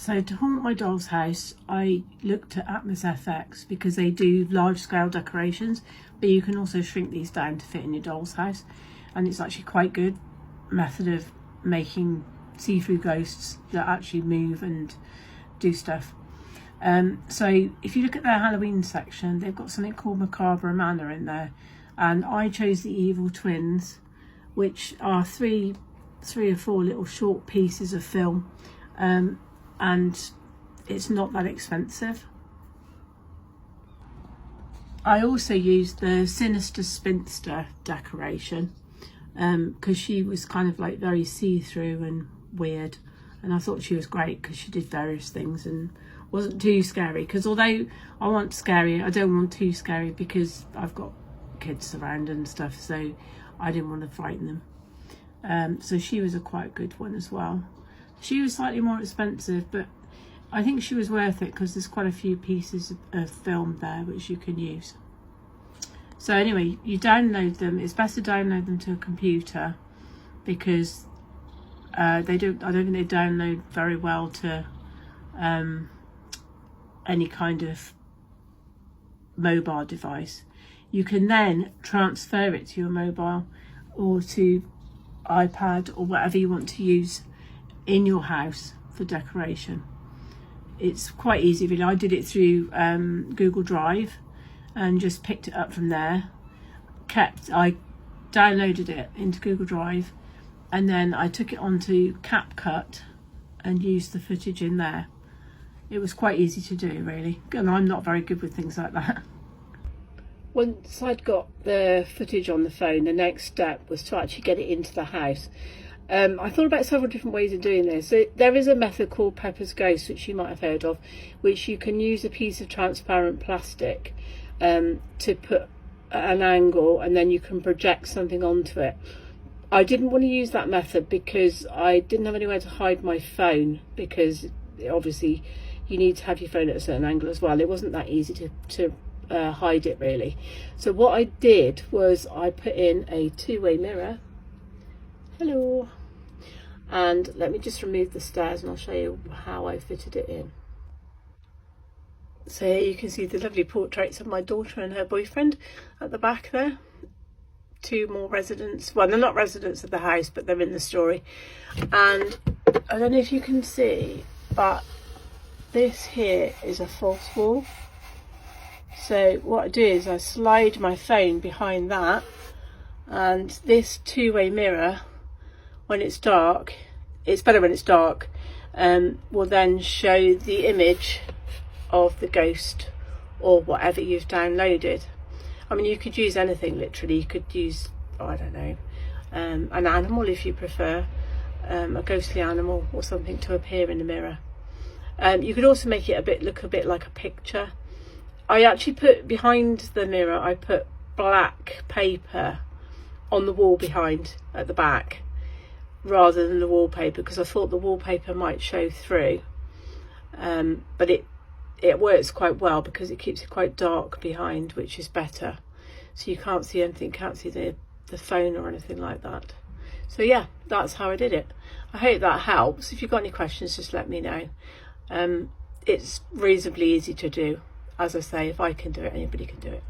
So to haunt my doll's house, I looked at Atmos FX because they do large scale decorations, but you can also shrink these down to fit in your doll's house. And it's actually quite good method of making see-through ghosts that actually move and do stuff. So if you look at their Halloween section, they've got something called Macabre Manor in there. And I chose the Evil Twins, which are three or four little short pieces of film. And it's not that expensive. I also used the Sinister Spinster decoration because she was kind of like very see-through and weird, and I thought she was great because she did various things and wasn't too scary, because although I want scary, I don't want too scary because I've got kids around and stuff, so I didn't want to frighten them. So she was a quite good one as well. She was slightly more expensive, but I think she was worth it because there's quite a few pieces of film there which you can use. So anyway, you download them. It's best to download them to a computer because I don't think they download very well to any kind of mobile device. You can then transfer it to your mobile or to iPad or whatever you want to use in your house for decoration. It's quite easy really. I did it through Google Drive and just picked it up from there. I downloaded it into Google Drive and then I took it onto CapCut and used the footage in there. It was quite easy to do really, and I'm not very good with things like that. Once I'd got the footage on the phone, the next step was to actually get it into the house. I thought about several different ways of doing this. So there is a method called Pepper's Ghost, which you might have heard of, which you can use a piece of transparent plastic to put at an angle and then you can project something onto it. I didn't want to use that method because I didn't have anywhere to hide my phone, because obviously you need to have your phone at a certain angle as well. It wasn't that easy to hide it really. So what I did was I put in a two-way mirror. Hello. And let me just remove the stairs and I'll show you how I fitted it in. So here you can see the lovely portraits of my daughter and her boyfriend at the back there. Two more residents. Well, they're not residents of the house, but they're in the story. And I don't know if you can see, but this here is a false wall. So what I do is I slide my phone behind that, and this two-way mirror, when it's dark, it's better when it's dark, will then show the image of the ghost or whatever you've downloaded. I mean, you could use anything literally. You could use, I don't know, an animal if you prefer, a ghostly animal or something to appear in the mirror. You could also make it look a bit like a picture. I actually put behind the mirror, I put black paper on the wall behind at the back rather than the wallpaper, because I thought the wallpaper might show through, but it works quite well because it keeps it quite dark behind, which is better, so you can't see anything, can't see the phone or anything like that. So yeah, that's how I did it. I hope that helps. If you've got any questions, just let me know. It's reasonably easy to do. As I say, if I can do it, anybody can do it.